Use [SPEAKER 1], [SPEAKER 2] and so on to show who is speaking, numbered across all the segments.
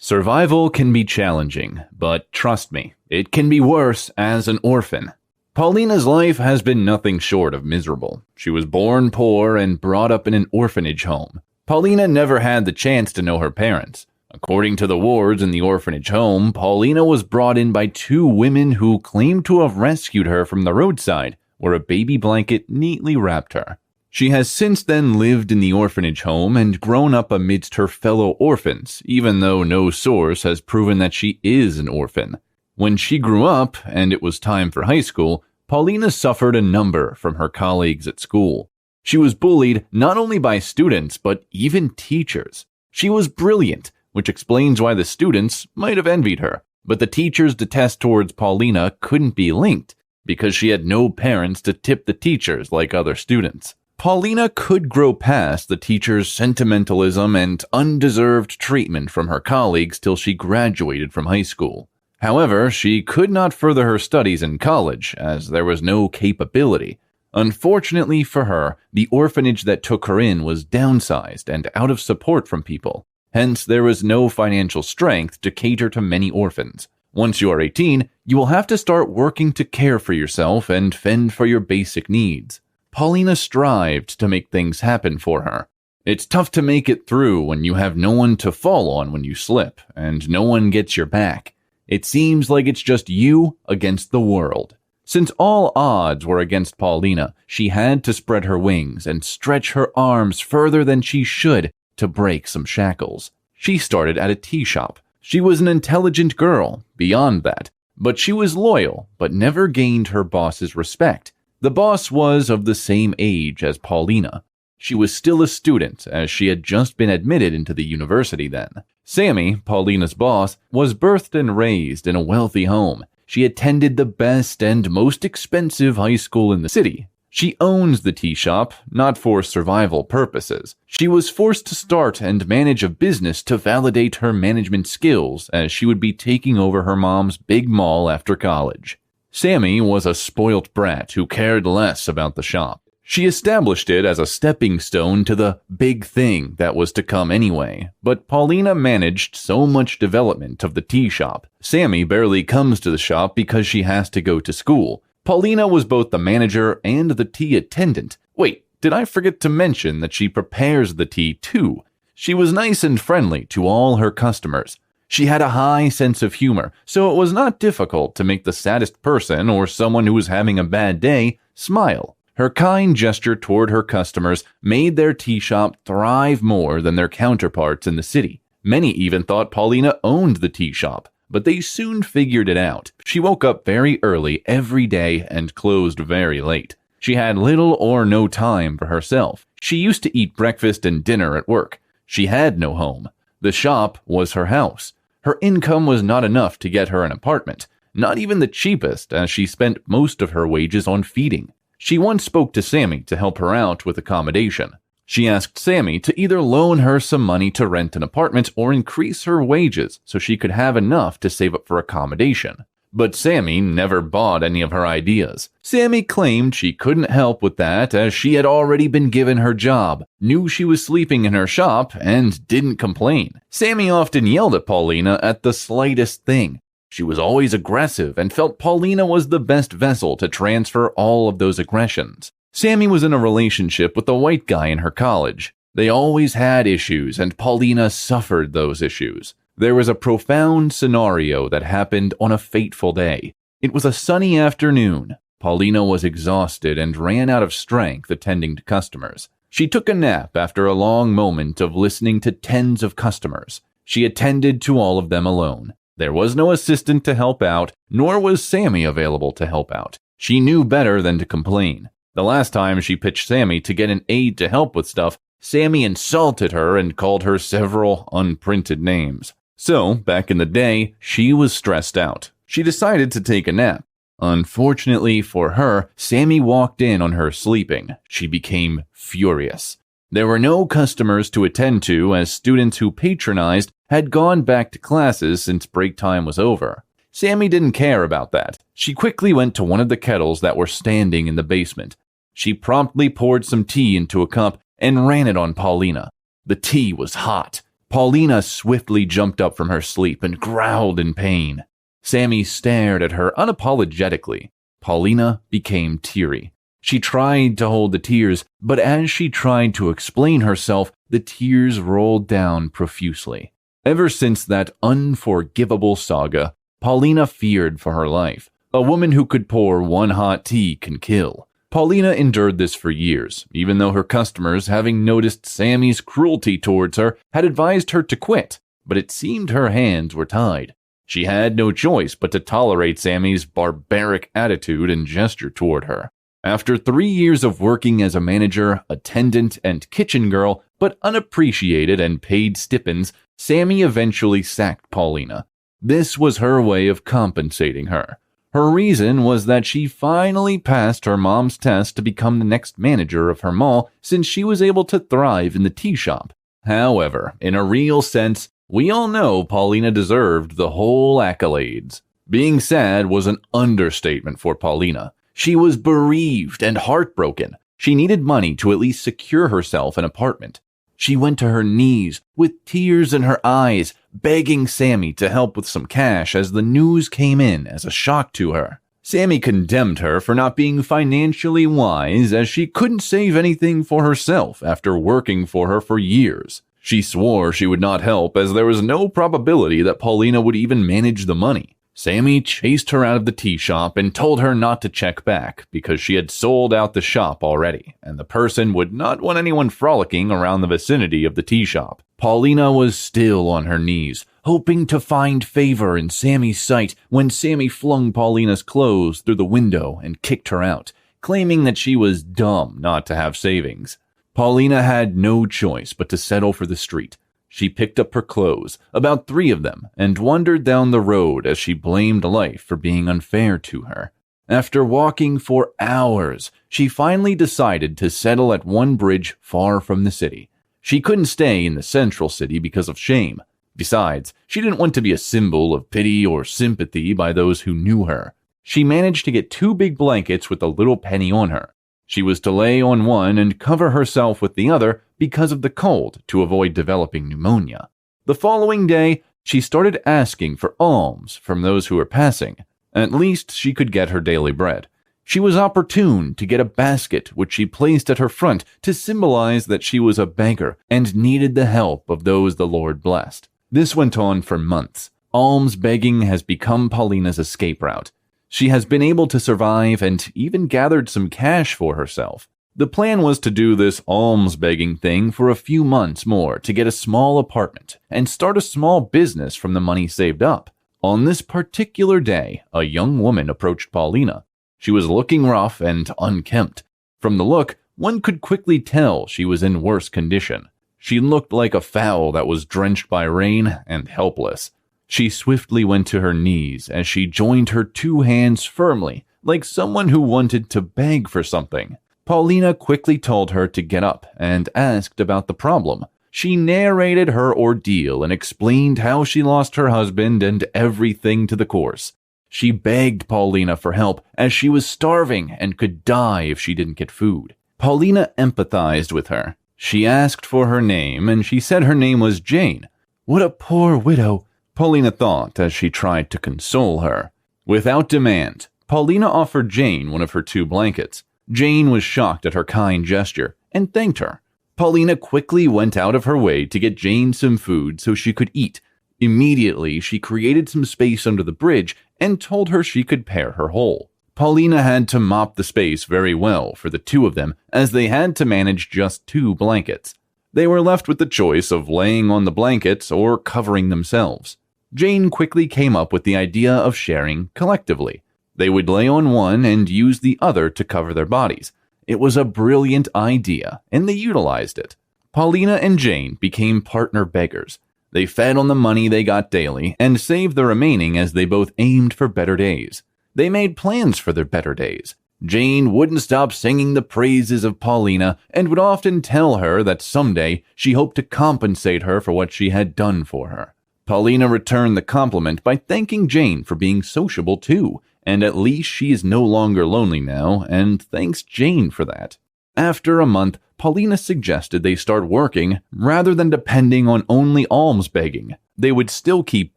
[SPEAKER 1] Survival can be challenging, but trust me, it can be worse as an orphan. Paulina's life has been nothing short of miserable. She was born poor and brought up in an orphanage home. Paulina never had the chance to know her parents. According to the wards in the orphanage home, Paulina was brought in by two women who claimed to have rescued her from the roadside, where a baby blanket neatly wrapped her. She has since then lived in the orphanage home and grown up amidst her fellow orphans, even though no source has proven that she is an orphan. When she grew up, and it was time for high school, Paulina suffered a number from her colleagues at school. She was bullied not only by students, but even teachers. She was brilliant, which explains why the students might have envied her. But the teachers' detest towards Paulina couldn't be linked, because she had no parents to tip the teachers like other students. Paulina could grow past the teacher's sentimentalism and undeserved treatment from her colleagues till she graduated from high school. However, she could not further her studies in college, as there was no capability. Unfortunately for her, the orphanage that took her in was downsized and out of support from people. Hence, there was no financial strength to cater to many orphans. Once you are 18, you will have to start working to care for yourself and fend for your basic needs. Paulina strived to make things happen for her. It's tough to make it through when you have no one to fall on when you slip, and no one gets your back. It seems like it's just you against the world. Since all odds were against Paulina, she had to spread her wings and stretch her arms further than she should to break some shackles. She started at a tea shop. She was an intelligent girl, beyond that, but she was loyal, but never gained her boss's respect. The boss was of the same age as Paulina. She was still a student, as she had just been admitted into the university then. Sammy, Paulina's boss, was birthed and raised in a wealthy home. She attended the best and most expensive high school in the city. She owns the tea shop, not for survival purposes. She was forced to start and manage a business to validate her management skills, as she would be taking over her mom's big mall after college. Sammy was a spoilt brat who cared less about the shop. She established it as a stepping stone to the big thing that was to come anyway, but Paulina managed so much development of the tea shop. Sammy barely comes to the shop because she has to go to school. Paulina was both the manager and the tea attendant. Wait, did I forget to mention that she prepares the tea too? She was nice and friendly to all her customers. She had a high sense of humor, so it was not difficult to make the saddest person or someone who was having a bad day smile. Her kind gesture toward her customers made their tea shop thrive more than their counterparts in the city. Many even thought Paulina owned the tea shop, but they soon figured it out. She woke up very early every day and closed very late. She had little or no time for herself. She used to eat breakfast and dinner at work. She had no home. The shop was her house. Her income was not enough to get her an apartment, not even the cheapest, as she spent most of her wages on feeding. She once spoke to Sammy to help her out with accommodation. She asked Sammy to either loan her some money to rent an apartment or increase her wages so she could have enough to save up for accommodation. But Sammy never bought any of her ideas. Sammy claimed she couldn't help with that as she had already been given her job, knew she was sleeping in her shop, and didn't complain. Sammy often yelled at Paulina at the slightest thing. She was always aggressive and felt Paulina was the best vessel to transfer all of those aggressions. Sammy was in a relationship with a white guy in her college. They always had issues, and Paulina suffered those issues. There was a profound scenario that happened on a fateful day. It was a sunny afternoon. Paulina was exhausted and ran out of strength attending to customers. She took a nap after a long moment of listening to tens of customers. She attended to all of them alone. There was no assistant to help out, nor was Sammy available to help out. She knew better than to complain. The last time she pitched Sammy to get an aide to help with stuff, Sammy insulted her and called her several unprinted names. So, back in the day, she was stressed out. She decided to take a nap. Unfortunately for her, Sammy walked in on her sleeping. She became furious. There were no customers to attend to as students who patronized had gone back to classes since break time was over. Sammy didn't care about that. She quickly went to one of the kettles that were standing in the basement. She promptly poured some tea into a cup and ran it on Paulina. The tea was hot. Paulina swiftly jumped up from her sleep and growled in pain. Sammy stared at her unapologetically. Paulina became teary. She tried to hold the tears, but as she tried to explain herself, the tears rolled down profusely. Ever since that unforgivable saga, Paulina feared for her life. A woman who could pour one hot tea can kill. Paulina endured this for years, even though her customers, having noticed Sammy's cruelty towards her, had advised her to quit, but it seemed her hands were tied. She had no choice but to tolerate Sammy's barbaric attitude and gesture toward her. After 3 years of working as a manager, attendant, and kitchen girl, but unappreciated and paid stipends, Sammy eventually sacked Paulina. This was her way of compensating her. Her reason was that she finally passed her mom's test to become the next manager of her mall since she was able to thrive in the tea shop. However, in a real sense, we all know Paulina deserved the whole accolades. Being sad was an understatement for Paulina. She was bereaved and heartbroken. She needed money to at least secure herself an apartment. She went to her knees, with tears in her eyes, begging Sammy to help with some cash as the news came in as a shock to her. Sammy condemned her for not being financially wise as she couldn't save anything for herself after working for her for years. She swore she would not help as there was no probability that Paulina would even manage the money. Sammy chased her out of the tea shop and told her not to check back because she had sold out the shop already, and the person would not want anyone frolicking around the vicinity of the tea shop. Paulina was still on her knees, hoping to find favor in Sammy's sight when Sammy flung Paulina's clothes through the window and kicked her out, claiming that she was dumb not to have savings. Paulina had no choice but to settle for the street. She picked up her clothes, about 3 of them, and wandered down the road as she blamed life for being unfair to her. After walking for hours, she finally decided to settle at one bridge far from the city. She couldn't stay in the central city because of shame. Besides, she didn't want to be a symbol of pity or sympathy by those who knew her. She managed to get 2 big blankets with a little penny on her. She was to lay on one and cover herself with the other because of the cold to avoid developing pneumonia. The following day, she started asking for alms from those who were passing. At least she could get her daily bread. She was opportune to get a basket which she placed at her front to symbolize that she was a beggar and needed the help of those the Lord blessed. This went on for months. Alms begging has become Paulina's escape route. She has been able to survive and even gathered some cash for herself. The plan was to do this alms-begging thing for a few months more to get a small apartment and start a small business from the money saved up. On this particular day, a young woman approached Paulina. She was looking rough and unkempt. From the look, one could quickly tell she was in worse condition. She looked like a fowl that was drenched by rain and helpless. She swiftly went to her knees as she joined her 2 hands firmly, like someone who wanted to beg for something. Paulina quickly told her to get up and asked about the problem. She narrated her ordeal and explained how she lost her husband and everything to the course. She begged Paulina for help as she was starving and could die if she didn't get food. Paulina empathized with her. She asked for her name and she said her name was Jane. What a poor widow, Paulina thought as she tried to console her. Without demand, Paulina offered Jane one of her 2 blankets. Jane was shocked at her kind gesture and thanked her. Paulina quickly went out of her way to get Jane some food so she could eat. Immediately, she created some space under the bridge and told her she could pair her hole. Paulina had to mop the space very well for the 2 of them as they had to manage just 2 blankets. They were left with the choice of laying on the blankets or covering themselves. Jane quickly came up with the idea of sharing collectively. They would lay on one and use the other to cover their bodies. It was a brilliant idea, and they utilized it. Paulina and Jane became partner beggars. They fed on the money they got daily and saved the remaining as they both aimed for better days. They made plans for their better days. Jane wouldn't stop singing the praises of Paulina and would often tell her that someday she hoped to compensate her for what she had done for her. Paulina returned the compliment by thanking Jane for being sociable too, and at least she is no longer lonely now and thanks Jane for that. After a month, Paulina suggested they start working rather than depending on only alms begging. They would still keep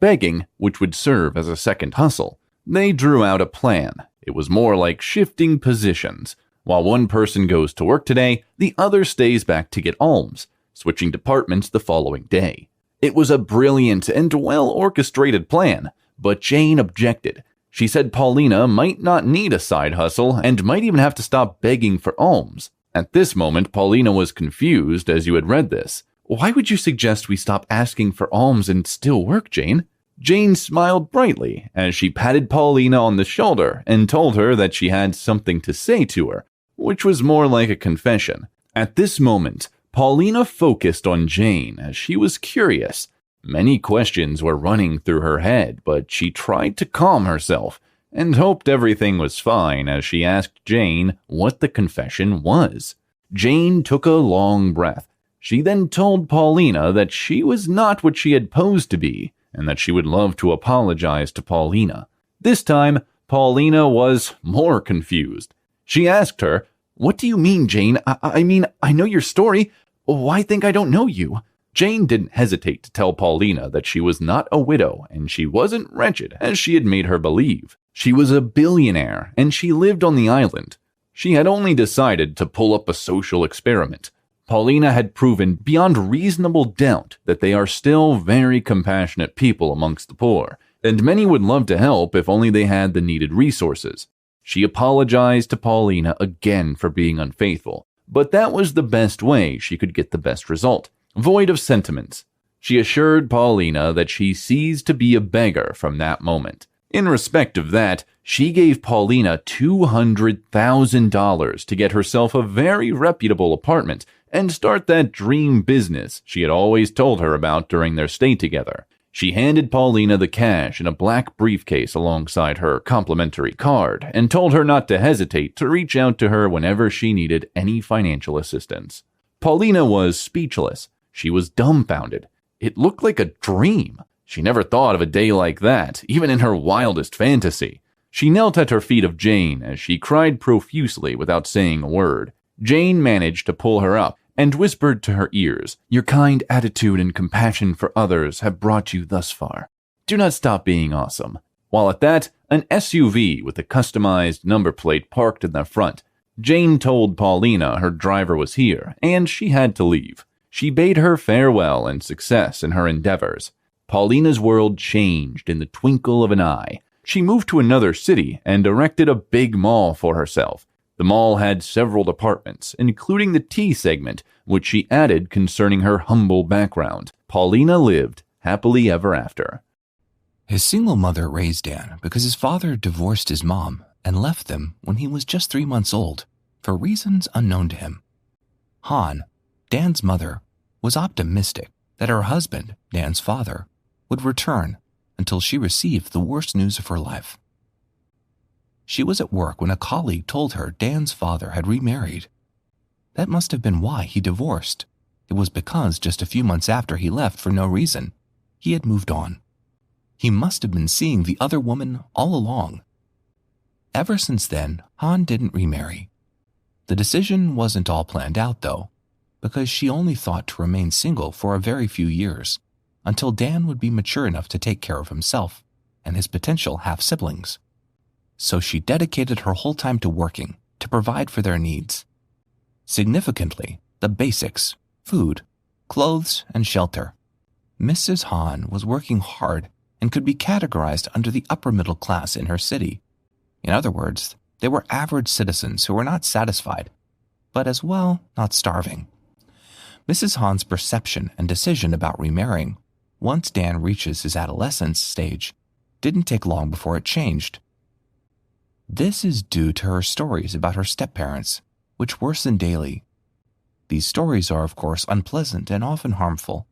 [SPEAKER 1] begging, which would serve as a second hustle. They drew out a plan. It was more like shifting positions. While one person goes to work today, the other stays back to get alms, switching departments the following day. It was a brilliant and well-orchestrated plan, but Jane objected. She said Paulina might not need a side hustle and might even have to stop begging for alms. At this moment, Paulina was confused as you had read this. Why would you suggest we stop asking for alms and still work, Jane? Jane smiled brightly as she patted Paulina on the shoulder and told her that she had something to say to her, which was more like a confession. At this moment, Paulina focused on Jane as she was curious. Many questions were running through her head, but she tried to calm herself and hoped everything was fine as she asked Jane what the confession was. Jane took a long breath. She then told Paulina that she was not what she had posed to be and that she would love to apologize to Paulina. This time, Paulina was more confused. She asked her, "What do you mean, Jane? I mean, I know your story. Why think I don't know you?" Jane didn't hesitate to tell Paulina that she was not a widow and she wasn't wretched as she had made her believe. She was a billionaire and she lived on the island. She had only decided to pull up a social experiment. Paulina had proven beyond reasonable doubt that they are still very compassionate people amongst the poor, and many would love to help if only they had the needed resources. She apologized to Paulina again for being unfaithful, but that was the best way she could get the best result. Void of sentiments. She assured Paulina that she ceased to be a beggar from that moment. In respect of that, she gave Paulina $200,000 to get herself a very reputable apartment and start that dream business she had always told her about during their stay together. She handed Paulina the cash in a black briefcase alongside her complimentary card and told her not to hesitate to reach out to her whenever she needed any financial assistance. Paulina was speechless. She was dumbfounded. It looked like a dream. She never thought of a day like that, even in her wildest fantasy. She knelt at her feet of Jane as she cried profusely without saying a word. Jane managed to pull her up and whispered to her ears, "Your kind attitude and compassion for others have brought you thus far. Do not stop being awesome." While at that, an SUV with a customized number plate parked in the front. Jane told Paulina her driver was here and she had to leave. She bade her farewell and success in her endeavors. Paulina's world changed in the twinkle of an eye. She moved to another city and erected a big mall for herself. The mall had several departments, including the tea segment, which she added concerning her humble background. Paulina lived happily ever after.
[SPEAKER 2] His single mother raised Dan because his father divorced his mom and left them when he was just 3 months old, for reasons unknown to him. Han, Dan's mother, was optimistic that her husband, Dan's father, would return until she received the worst news of her life. She was at work when a colleague told her Dan's father had remarried. That must have been why he divorced. It was because just a few months after he left for no reason, he had moved on. He must have been seeing the other woman all along. Ever since then, Han didn't remarry. The decision wasn't all planned out, though, because she only thought to remain single for a very few years, until Dan would be mature enough to take care of himself and his potential half-siblings. So she dedicated her whole time to working, to provide for their needs. Significantly, the basics, food, clothes, and shelter. Mrs. Han was working hard and could be categorized under the upper middle class in her city. In other words, they were average citizens who were not satisfied, but as well not starving. Mrs. Han's perception and decision about remarrying, once Dan reaches his adolescence stage, didn't take long before it changed. This is due to her stories about her step-parents, which worsen daily. These stories are, of course, unpleasant and often harmful.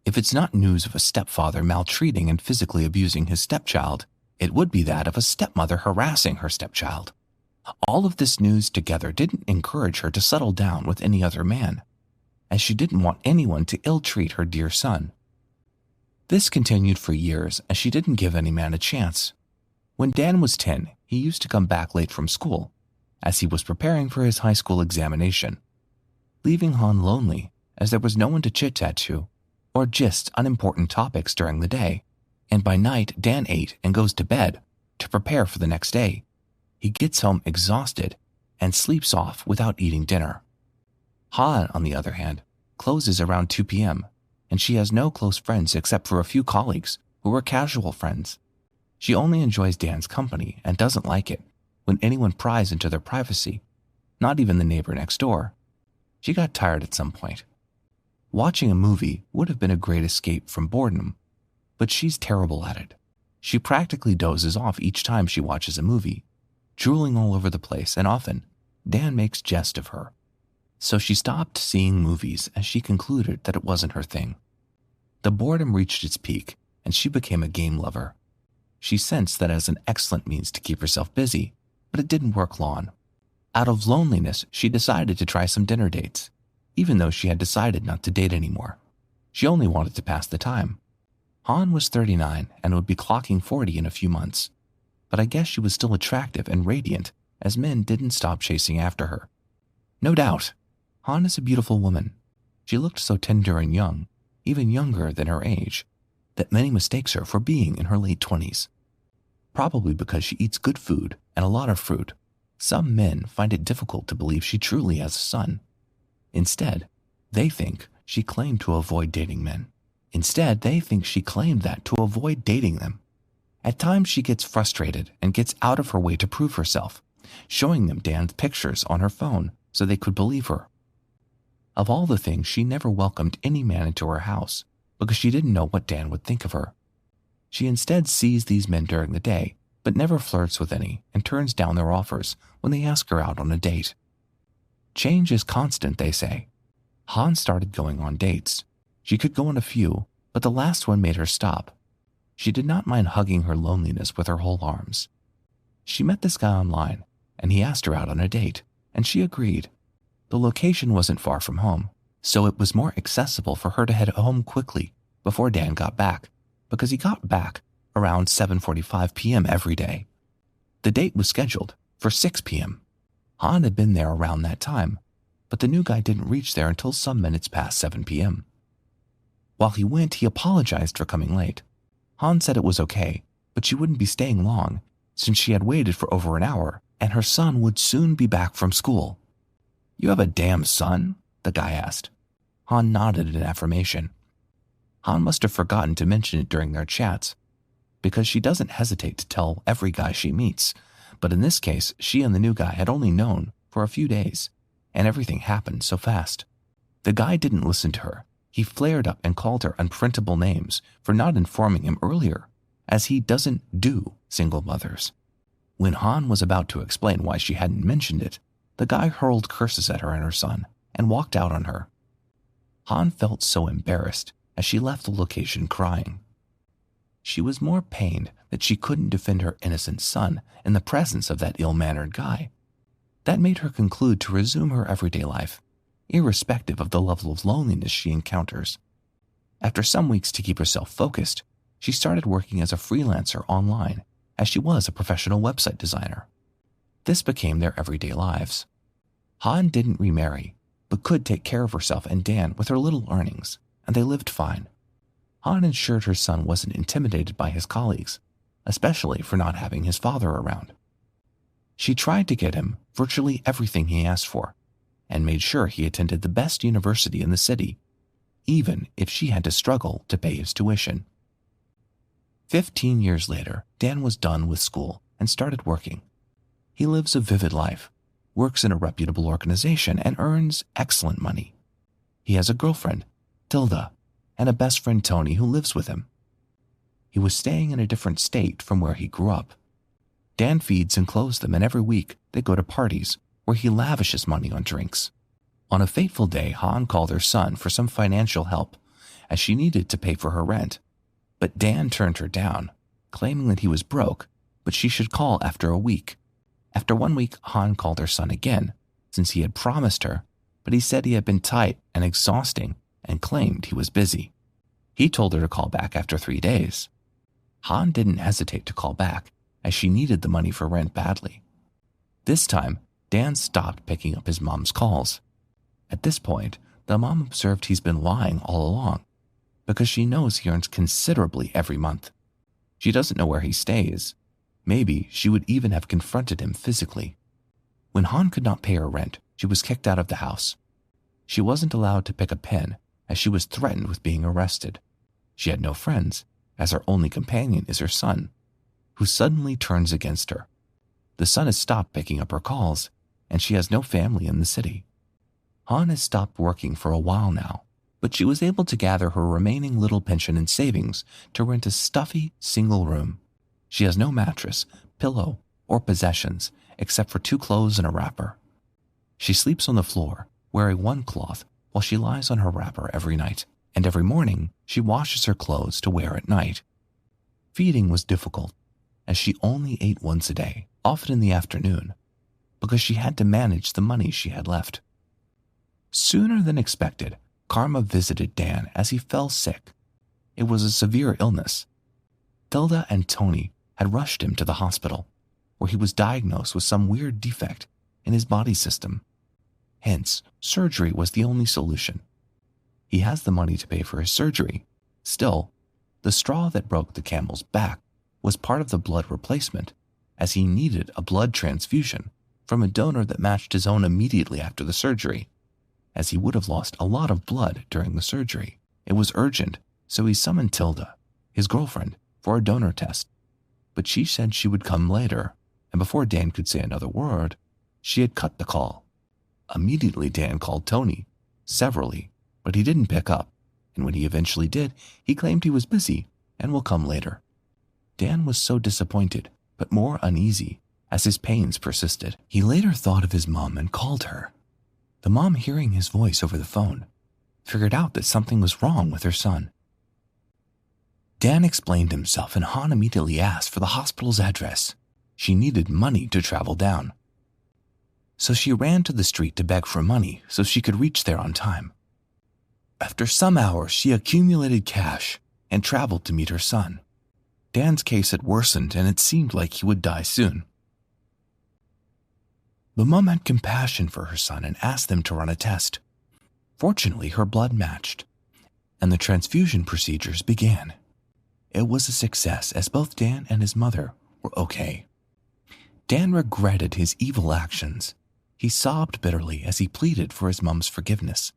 [SPEAKER 2] If it's not news of a stepfather maltreating and physically abusing his stepchild, it would be that of a stepmother harassing her stepchild. All of this news together didn't encourage her to settle down with any other man, as she didn't want anyone to ill-treat her dear son. This continued for years as she didn't give any man a chance. When Dan was 10, he used to come back late from school. as he was preparing for his high school examination, leaving Han lonely as there was no one to chit-chat to or gist unimportant topics during the day. And by night, Dan ate and goes to bed to prepare for the next day. He gets home exhausted and sleeps off without eating dinner. Han, on the other hand, closes around 2 p.m., and she has no close friends except for a few colleagues who are casual friends. She only enjoys Dan's company and doesn't like it when anyone pries into their privacy, not even the neighbor next door. She got tired at some point. Watching a movie would have been a great escape from boredom, but she's terrible at it. She practically dozes off each time she watches a movie, drooling all over the place, and often Dan makes jest of her. So she stopped seeing movies as she concluded that it wasn't her thing. The boredom reached its peak, and she became a game lover. She sensed that as an excellent means to keep herself busy, but it didn't work long. Out of loneliness, she decided to try some dinner dates, even though she had decided not to date anymore. She only wanted to pass the time. Han was 39 and would be clocking 40 in a few months, but I guess she was still attractive and radiant as men didn't stop chasing after her. No doubt, Han is a beautiful woman. She looked so tender and young, even younger than her age, that many mistakes her for being in her late 20s. Probably because she eats good food and a lot of fruit, some men find it difficult to believe she truly has a son. Instead, they think she claimed to avoid dating men. Them. At times she gets frustrated and gets out of her way to prove herself, showing them Dan's pictures on her phone so they could believe her. Of all the things, she never welcomed any man into her house because she didn't know what Dan would think of her. She instead sees these men during the day, but never flirts with any and turns down their offers when they ask her out on a date. Change is constant, they say. Han started going on dates. She could go on a few, but the last one made her stop. She did not mind hugging her loneliness with her whole arms. She met this guy online, and he asked her out on a date, and she agreed. The location wasn't far from home, so it was more accessible for her to head home quickly before Dan got back, because he got back around 7:45 p.m. every day. The date was scheduled for 6 p.m. Han had been there around that time, but the new guy didn't reach there until some minutes past 7 p.m. While he went, he apologized for coming late. Han said it was okay, but she wouldn't be staying long since she had waited for over an hour and her son would soon be back from school. "You have a damn son?" the guy asked. Han nodded in affirmation. Han must have forgotten to mention it during their chats, because she doesn't hesitate to tell every guy she meets, but in this case, she and the new guy had only known for a few days, and everything happened so fast. The guy didn't listen to her. He flared up and called her unprintable names for not informing him earlier, as he doesn't do single mothers. When Han was about to explain why she hadn't mentioned it, the guy hurled curses at her and her son and walked out on her. Han felt so embarrassed as she left the location crying. She was more pained that she couldn't defend her innocent son in the presence of that ill-mannered guy. That made her conclude to resume her everyday life, irrespective of the level of loneliness she encounters. After some weeks to keep herself focused, she started working as a freelancer online, as she was a professional website designer. This became their everyday lives. Han didn't remarry, but could take care of herself and Dan with her little earnings, and they lived fine. Han ensured her son wasn't intimidated by his colleagues, especially for not having his father around. She tried to get him virtually everything he asked for, and made sure he attended the best university in the city, even if she had to struggle to pay his tuition. 15 years later, Dan was done with school and started working. He lives a vivid life, works in a reputable organization, and earns excellent money. He has a girlfriend, Tilda, and a best friend, Tony, who lives with him. He was staying in a different state from where he grew up. Dan feeds and clothes them, and every week they go to parties where he lavishes money on drinks. On a fateful day, Han called her son for some financial help, as she needed to pay for her rent. But Dan turned her down, claiming that he was broke, but she should call after a week. After 1 week, Han called her son again, since he had promised her, but he said he had been tight and exhausting and claimed he was busy. He told her to call back after 3 days. Han didn't hesitate to call back, as she needed the money for rent badly. This time, Dan stopped picking up his mom's calls. At this point, the mom observed he's been lying all along, because she knows he earns considerably every month. She doesn't know where he stays. Maybe she would even have confronted him physically. When Han could not pay her rent, she was kicked out of the house. She wasn't allowed to pick a pen, as she was threatened with being arrested. She had no friends, as her only companion is her son, who suddenly turns against her. The son has stopped picking up her calls, and she has no family in the city. Han has stopped working for a while now, but she was able to gather her remaining little pension and savings to rent a stuffy, single room. She has no mattress, pillow, or possessions except for 2 clothes and a wrapper. She sleeps on the floor, wearing one cloth, while she lies on her wrapper every night, and every morning she washes her clothes to wear at night. Feeding was difficult, as she only ate once a day, often in the afternoon, because she had to manage the money she had left. Sooner than expected, Karma visited Dan as he fell sick. It was a severe illness. Tilda and Tony had rushed him to the hospital, where he was diagnosed with some weird defect in his body system. Hence, surgery was the only solution. He has the money to pay for his surgery. Still, the straw that broke the camel's back was part of the blood replacement, as he needed a blood transfusion from a donor that matched his own immediately after the surgery, as he would have lost a lot of blood during the surgery. It was urgent, so he summoned Tilda, his girlfriend, for a donor test. But she said she would come later, and before Dan could say another word, she had cut the call. Immediately Dan called Tony, severally, but he didn't pick up, and when he eventually did, he claimed he was busy and will come later. Dan was so disappointed, but more uneasy, as his pains persisted. He later thought of his mom and called her. The mom, hearing his voice over the phone, figured out that something was wrong with her son. Dan explained himself, and Han immediately asked for the hospital's address. She needed money to travel down. So she ran to the street to beg for money so she could reach there on time. After some hours, she accumulated cash and traveled to meet her son. Dan's case had worsened, and it seemed like he would die soon. The mom had compassion for her son and asked them to run a test. Fortunately, her blood matched, and the transfusion procedures began. It was a success, as both Dan and his mother were okay. Dan regretted his evil actions. He sobbed bitterly as he pleaded for his mom's forgiveness,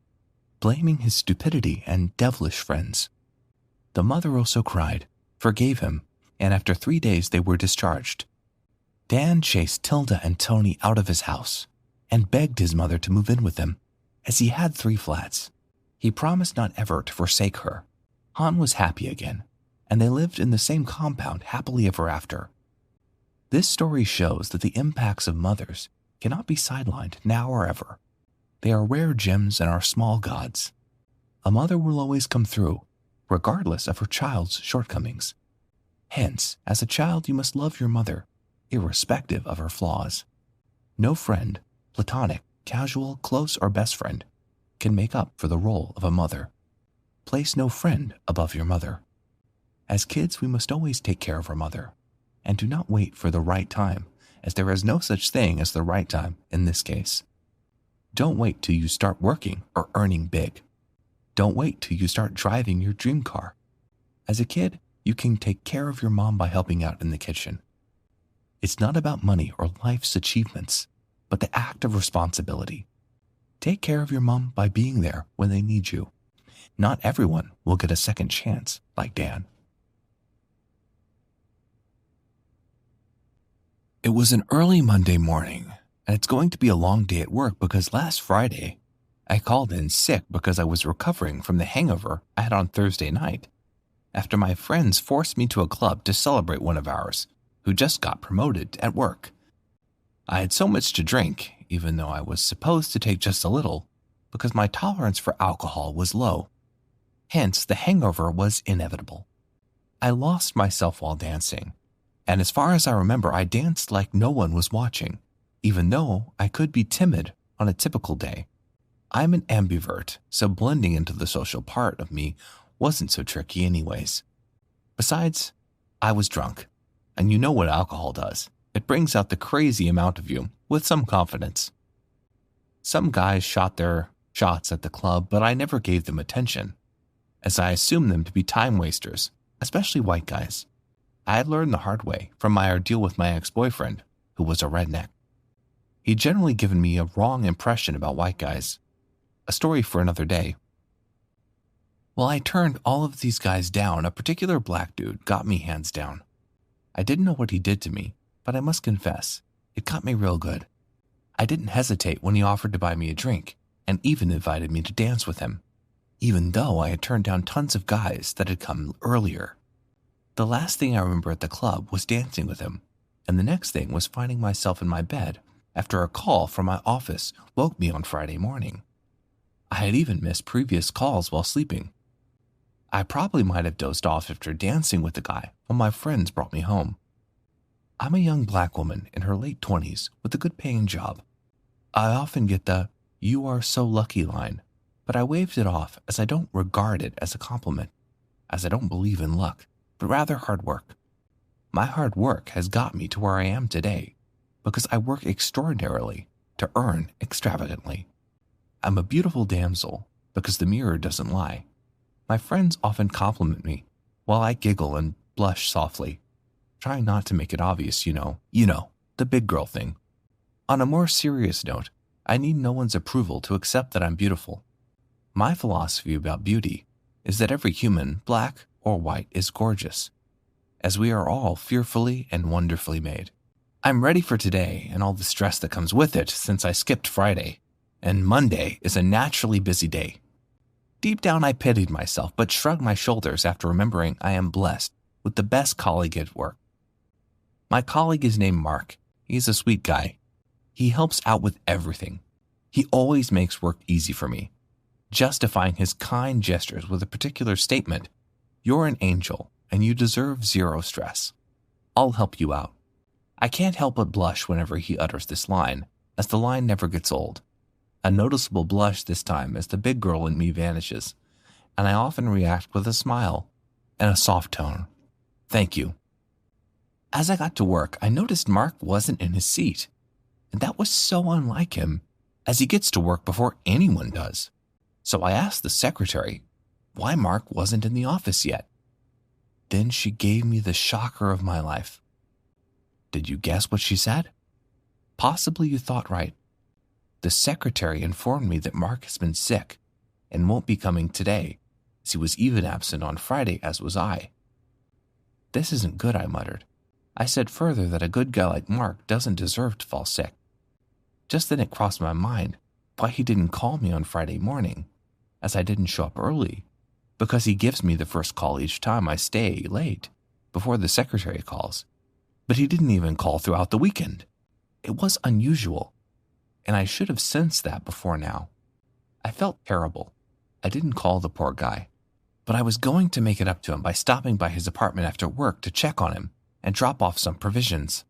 [SPEAKER 2] blaming his stupidity and devilish friends. The mother also cried, forgave him, and after 3 days they were discharged. Dan chased Tilda and Tony out of his house and begged his mother to move in with him, as he had 3 flats. He promised not ever to forsake her. Han was happy again, and they lived in the same compound happily ever after. This story shows that the impacts of mothers cannot be sidelined now or ever. They are rare gems and are small gods. A mother will always come through, regardless of her child's shortcomings. Hence, as a child, you must love your mother, irrespective of her flaws. No friend, platonic, casual, close, or best friend, can make up for the role of a mother. Place no friend above your mother. As kids, we must always take care of our mother, and do not wait for the right time, as there is no such thing as the right time in this case. Don't wait till you start working or earning big. Don't wait till you start driving your dream car. As a kid, you can take care of your mom by helping out in the kitchen. It's not about money or life's achievements, but the act of responsibility. Take care of your mom by being there when they need you. Not everyone will get a second chance like Dan. It was an early Monday morning, and it's going to be a long day at work because last Friday, I called in sick because I was recovering from the hangover I had on Thursday night, after my friends forced me to a club to celebrate one of ours, who just got promoted at work. I had so much to drink, even though I was supposed to take just a little, because my tolerance for alcohol was low. Hence, the hangover was inevitable. I lost myself while dancing, and as far as I remember, I danced like no one was watching, even though I could be timid on a typical day. I'm an ambivert, so blending into the social part of me wasn't so tricky anyways. Besides, I was drunk, and you know what alcohol does. It brings out the crazy amount of you with some confidence. Some guys shot their shots at the club, but I never gave them attention, as I assumed them to be time wasters, especially white guys. I had learned the hard way from my ordeal with my ex-boyfriend, who was a redneck. He'd generally given me a wrong impression about white guys. A story for another day. While I turned all of these guys down, a particular black dude got me hands down. I didn't know what he did to me, but I must confess, it got me real good. I didn't hesitate when he offered to buy me a drink, and even invited me to dance with him, even though I had turned down tons of guys that had come earlier. The last thing I remember at the club was dancing with him, and the next thing was finding myself in my bed after a call from my office woke me on Friday morning. I had even missed previous calls while sleeping. I probably might have dozed off after dancing with the guy while my friends brought me home. I'm a young black woman in her late 20s with a good-paying job. I often get the "you are so lucky" line, but I waved it off as I don't regard it as a compliment, as I don't believe in luck, but rather hard work. My hard work has got me to where I am today because I work extraordinarily to earn extravagantly. I'm a beautiful damsel because the mirror doesn't lie. My friends often compliment me while I giggle and blush softly, trying not to make it obvious, you know, the big girl thing. On a more serious note, I need no one's approval to accept that I'm beautiful. My philosophy about beauty is that every human, black or white, is gorgeous, as we are all fearfully and wonderfully made. I'm ready for today and all the stress that comes with it since I skipped Friday, and Monday is a naturally busy day. Deep down I pitied myself, but shrugged my shoulders after remembering I am blessed with the best colleague at work. My colleague is named Mark. He's a sweet guy. He helps out with everything. He always makes work easy for me, justifying his kind gestures with a particular statement: "You're an angel and you deserve zero stress. I'll help you out." I can't help but blush whenever he utters this line, as the line never gets old. A noticeable blush this time as the big girl in me vanishes, and I often react with a smile and a soft tone. Thank you. As I got to work, I noticed Mark wasn't in his seat, and that was so unlike him, as he gets to work before anyone does. So I asked the secretary why Mark wasn't in the office yet. Then she gave me the shocker of my life. Did you guess what she said? Possibly you thought right. The secretary informed me that Mark has been sick and won't be coming today, as he was even absent on Friday, as was I. This isn't good, I muttered. I said further that a good guy like Mark doesn't deserve to fall sick. Just then it crossed my mind why he didn't call me on Friday morning, as I didn't show up early, because he gives me the first call each time I stay late, before the secretary calls. But he didn't even call throughout the weekend. It was unusual, and I should have sensed that before now. I felt terrible. I didn't call the poor guy, but I was going to make it up to him by stopping by his apartment after work to check on him and drop off some provisions.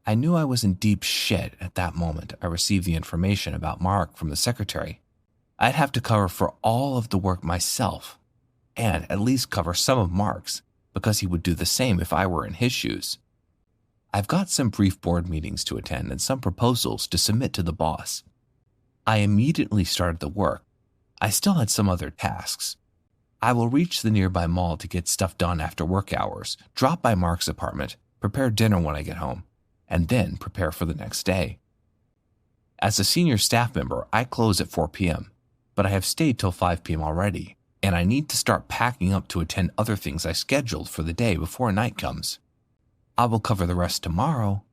[SPEAKER 2] I knew I was in deep shit at that moment. I received the information about Mark from the secretary. I'd have to cover for all of the work myself, and at least cover some of Mark's, because he would do the same if I were in his shoes. I've got some brief board meetings to attend and some proposals to submit to the boss. I immediately started the work. I still had some other tasks. I will reach the nearby mall to get stuff done after work hours, drop by Mark's apartment, prepare dinner when I get home, and then prepare for the next day. As a senior staff member, I close at 4 p.m., but I have stayed till 5 p.m. already, and I need to start packing up to attend other things I scheduled for the day before night comes. I will cover the rest tomorrow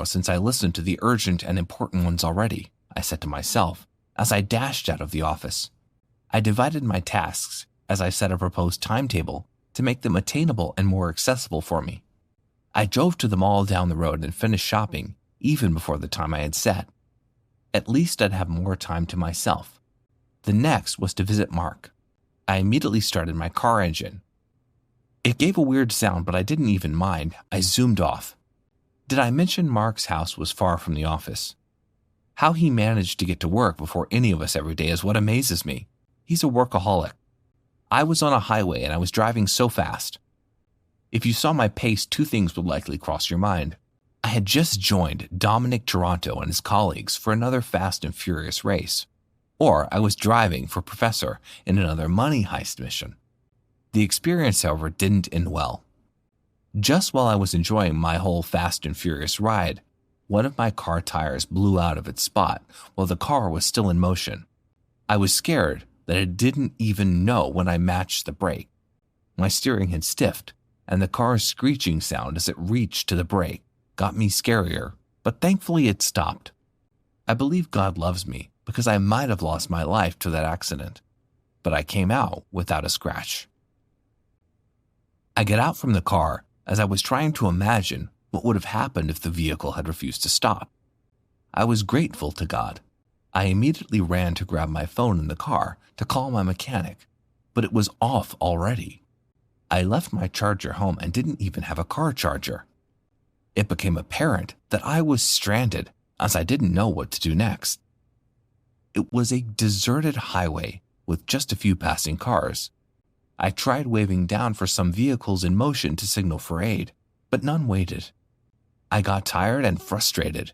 [SPEAKER 2] since I listened to the urgent and important ones already, I said to myself as I dashed out of the office. I divided my tasks as I set a proposed timetable to make them attainable and more accessible for me. I drove to the mall down the road and finished shopping even before the time I had set. At least I'd have more time to myself. The next was to visit Mark. I immediately started my car engine. It gave a weird sound, but I didn't even mind. I zoomed off. Did I mention Mark's house was far from the office? How he managed to get to work before any of us every day is what amazes me. He's a workaholic. I was on a highway and I was driving so fast. If you saw my pace, two things would likely cross your mind. I had just joined Dominic Toronto and his colleagues for another Fast and Furious race, or I was driving for Professor in another money heist mission. The experience, however, didn't end well. Just while I was enjoying my whole Fast and Furious ride, one of my car tires blew out of its spot while the car was still in motion. I was scared that it didn't even know when I matched the brake. My steering had stiffed, and the car's screeching sound as it reached to the brake got me scarier, but thankfully it stopped. I believe God loves me because I might have lost my life to that accident, but I came out without a scratch. I get out from the car as I was trying to imagine what would have happened if the vehicle had refused to stop. I was grateful to God. I immediately ran to grab my phone in the car to call my mechanic, but it was off already. I left my charger home and didn't even have a car charger. It became apparent that I was stranded as I didn't know what to do next. It was a deserted highway with just a few passing cars. I tried waving down for some vehicles in motion to signal for aid, but none waited. I got tired and frustrated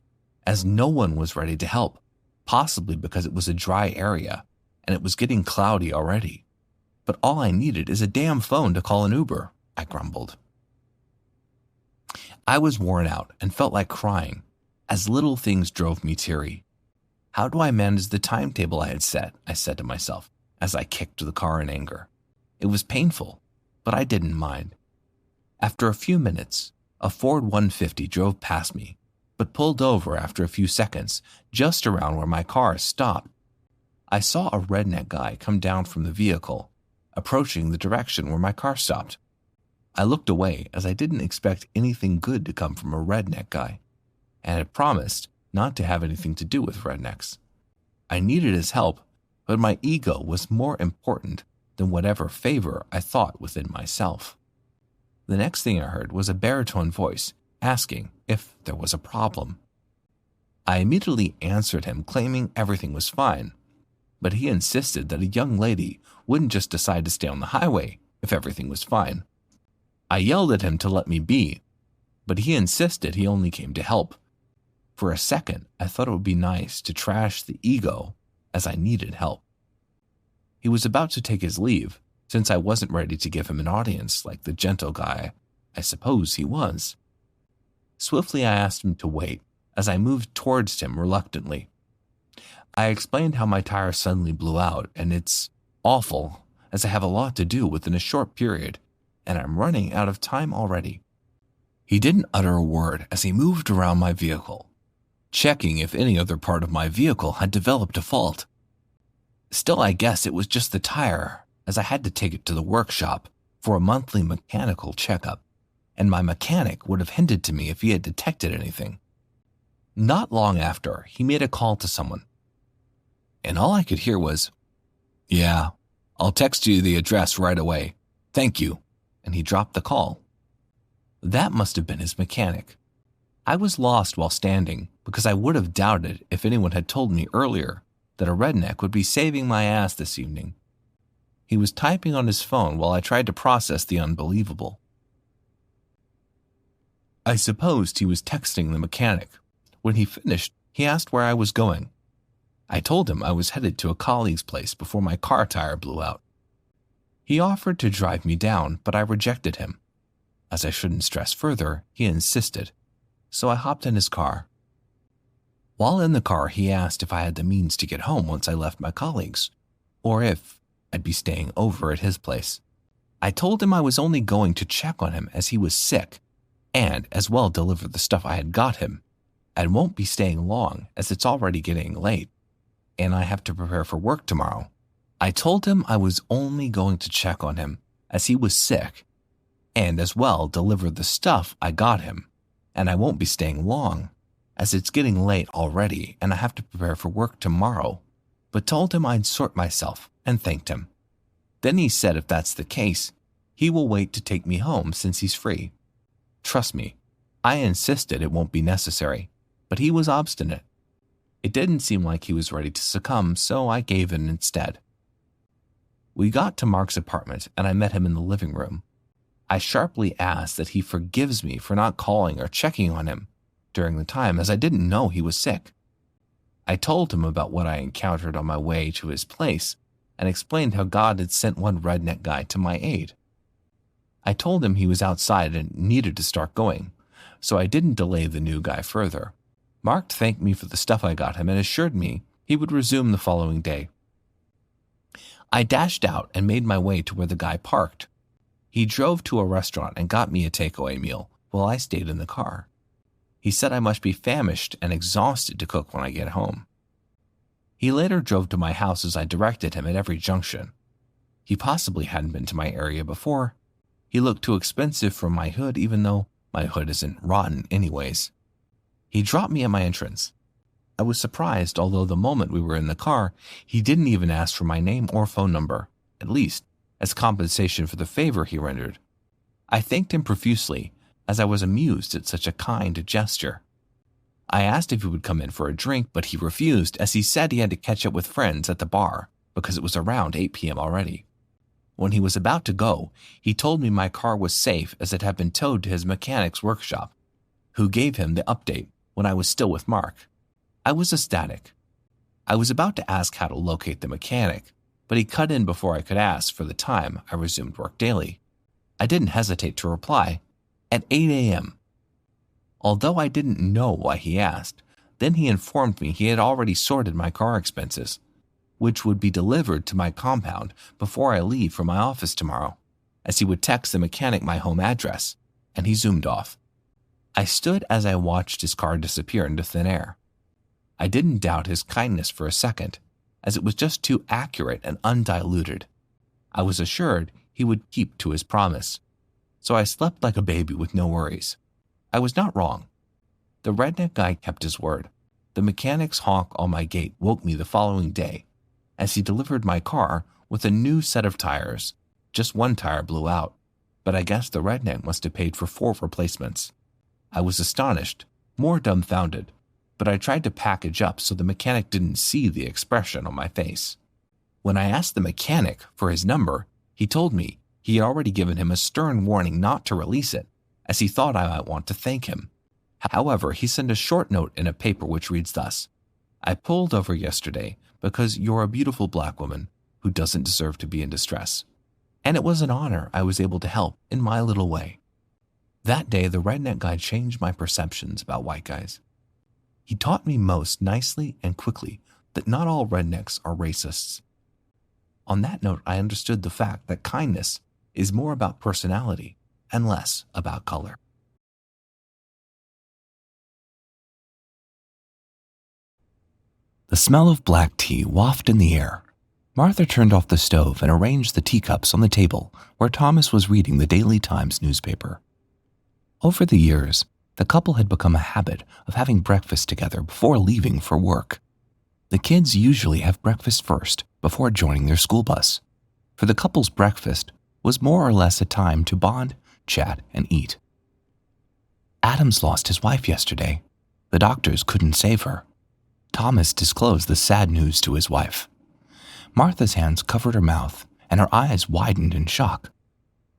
[SPEAKER 2] as no one was ready to help, possibly because it was a dry area and it was getting cloudy already. But all I needed is a damn phone to call an Uber, I grumbled. I was worn out and felt like crying as little things drove me teary. How do I manage the timetable I had set? I said to myself as I kicked the car in anger. It was painful, but I didn't mind. After a few minutes, a Ford 150 drove past me, but pulled over after a few seconds, just around where my car stopped. I saw a redneck guy come down from the vehicle, approaching the direction where my car stopped. I looked away as I didn't expect anything good to come from a redneck guy, and had promised not to have anything to do with rednecks. I needed his help, but my ego was more important than whatever favor I thought within myself. The next thing I heard was a baritone voice asking if there was a problem. I immediately answered him, claiming everything was fine, but he insisted that a young lady wouldn't just decide to stay on the highway if everything was fine. I yelled at him to let me be, but he insisted he only came to help. For a second, I thought it would be nice to trash the ego as I needed help. He was about to take his leave, since I wasn't ready to give him an audience like the gentle guy I suppose he was. Swiftly, I asked him to wait as I moved towards him reluctantly. I explained how my tire suddenly blew out, and it's awful as I have a lot to do within a short period, and I'm running out of time already. He didn't utter a word as he moved around my vehicle, checking if any other part of my vehicle had developed a fault. Still, I guess it was just the tire, as I had to take it to the workshop for a monthly mechanical checkup, and my mechanic would have hinted to me if he had detected anything. Not long after, he made a call to someone, and all I could hear was, "Yeah, I'll text you the address right away. Thank you," and he dropped the call. That must have been his mechanic. I was lost while standing because I would have doubted if anyone had told me earlier that a redneck would be saving my ass this evening. He was typing on his phone while I tried to process the unbelievable. I supposed he was texting the mechanic. When he finished, he asked where I was going. I told him I was headed to a colleague's place before my car tire blew out. He offered to drive me down, but I rejected him. As I shouldn't stress further, he insisted, so I hopped in his car. While in the car, he asked if I had the means to get home once I left my colleagues, or if I'd be staying over at his place. I told him I was only going to check on him as he was sick, and as well deliver the stuff I had got him, and won't be staying long as it's already getting late, and I have to prepare for work tomorrow. I told him I was only going to check on him as he was sick, and as well deliver the stuff I got him, and I won't be staying long, as it's getting late already and I have to prepare for work tomorrow, but told him I'd sort myself and thanked him. Then he said if that's the case, he will wait to take me home since he's free. Trust me, I insisted it won't be necessary, but he was obstinate. It didn't seem like he was ready to succumb, so I gave in instead. We got to Mark's apartment and I met him in the living room. I sharply asked that he forgives me for not calling or checking on him during the time, as I didn't know he was sick. I told him about what I encountered on my way to his place and explained how God had sent one redneck guy to my aid. I told him he was outside and needed to start going, so I didn't delay the new guy further. Mark thanked me for the stuff I got him and assured me he would resume the following day. I dashed out and made my way to where the guy parked. He drove to a restaurant and got me a takeaway meal while I stayed in the car. He said I must be famished and exhausted to cook when I get home. He later drove to my house as I directed him at every junction. He possibly hadn't been to my area before. He looked too expensive for my hood, even though my hood isn't rotten anyways. He dropped me at my entrance. I was surprised, although the moment we were in the car, he didn't even ask for my name or phone number, at least as compensation for the favor he rendered. I thanked him profusely, as I was amused at such a kind gesture. I asked if he would come in for a drink, but he refused, as he said he had to catch up with friends at the bar because it was around 8 p.m. already. When he was about to go, he told me my car was safe as it had been towed to his mechanic's workshop, who gave him the update when I was still with Mark. I was ecstatic. I was about to ask how to locate the mechanic, but he cut in before I could ask for the time I resumed work daily. I didn't hesitate to reply, at 8 a.m. Although I didn't know why he asked, then he informed me he had already sorted my car expenses, which would be delivered to my compound before I leave for my office tomorrow, as he would text the mechanic my home address, and he zoomed off. I stood as I watched his car disappear into thin air. I didn't doubt his kindness for a second, as it was just too accurate and undiluted. I was assured he would keep to his promise, so I slept like a baby with no worries. I was not wrong. The redneck guy kept his word. The mechanic's honk on my gate woke me the following day, as he delivered my car with a new set of tires. Just one tire blew out, but I guess the redneck must have paid for 4 replacements. I was astonished, more dumbfounded, but I tried to package up so the mechanic didn't see the expression on my face. When I asked the mechanic for his number, he told me he had already given him a stern warning not to release it, as he thought I might want to thank him. However, he sent a short note in a paper which reads thus: I pulled over yesterday because you're a beautiful black woman who doesn't deserve to be in distress. And it was an honor I was able to help in my little way. That day, the redneck guy changed my perceptions about white guys. He taught me most nicely and quickly that not all rednecks are racists. On that note, I understood the fact that kindness is more about personality and less about color. The smell of black tea wafted in the air. Martha turned off the stove and arranged the teacups on the table where Thomas was reading the Daily Times newspaper. Over the years, the couple had become a habit of having breakfast together before leaving for work. The kids usually have breakfast first before joining their school bus. For the couple's breakfast was more or less a time to bond, chat, and eat. Adams lost his wife yesterday. The doctors couldn't save her. Thomas disclosed the sad news to his wife. Martha's hands covered her mouth, and her eyes widened in shock.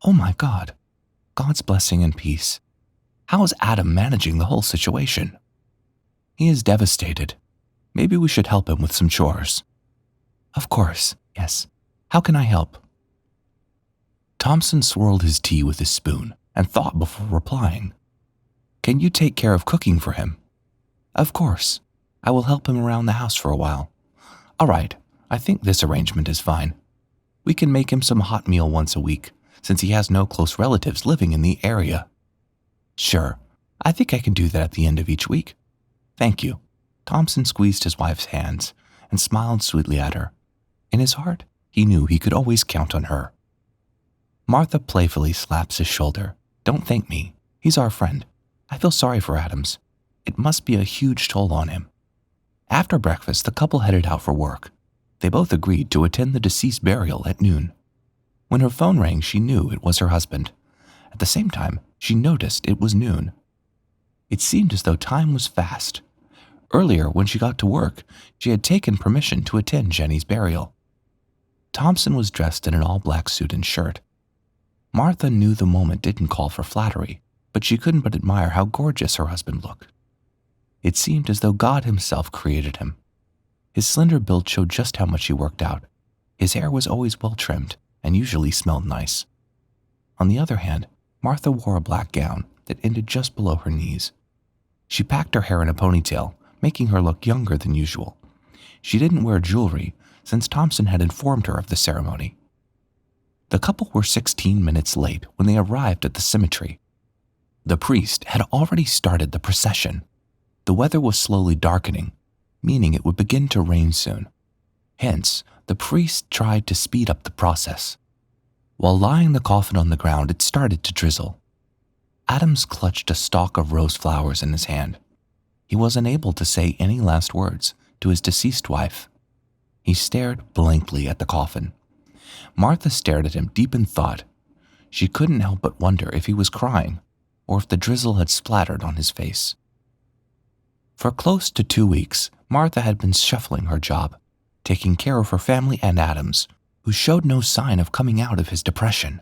[SPEAKER 2] Oh my God! God's blessing and peace. How is Adam managing the whole situation? He is devastated. Maybe we should help him with some chores. Of course, yes. How can I help? Thompson swirled his tea with his spoon and thought before replying. Can you take care of cooking for him? Of course. I will help him around the house for a while. All right, I think this arrangement is fine. We can make him some hot meal once a week, since he has no close relatives living in the area. Sure, I think I can do that at the end of each week. Thank you. Thompson squeezed his wife's hands and smiled sweetly at her. In his heart, he knew he could always count on her. Martha playfully slaps his shoulder. Don't thank me. He's our friend. I feel sorry for Adams. It must be a huge toll on him. After breakfast, the couple headed out for work. They both agreed to attend the deceased burial at noon. When her phone rang, she knew it was her husband. At the same time, she noticed it was noon. It seemed as though time was fast. Earlier, when she got to work, she had taken permission to attend Jenny's burial. Thompson was dressed in an all-black suit and shirt. Martha knew the moment didn't call for flattery, but she couldn't but admire how gorgeous her husband looked. It seemed as though God himself created him. His slender build showed just how much he worked out. His hair was always well trimmed and usually smelled nice. On the other hand, Martha wore a black gown that ended just below her knees. She packed her hair in a ponytail, making her look younger than usual. She didn't wear jewelry, since Thompson had informed her of the ceremony. The couple were 16 minutes late when they arrived at the cemetery. The priest had already started the procession. The weather was slowly darkening, meaning it would begin to rain soon. Hence, the priest tried to speed up the process. While lying the coffin on the ground, it started to drizzle. Adams clutched a stalk of rose flowers in his hand. He was unable to say any last words to his deceased wife. He stared blankly at the coffin. Martha stared at him deep in thought. She couldn't help but wonder if he was crying or if the drizzle had splattered on his face. For close to 2 weeks, Martha had been shuffling her job, taking care of her family and Adams, who showed no sign of coming out of his depression.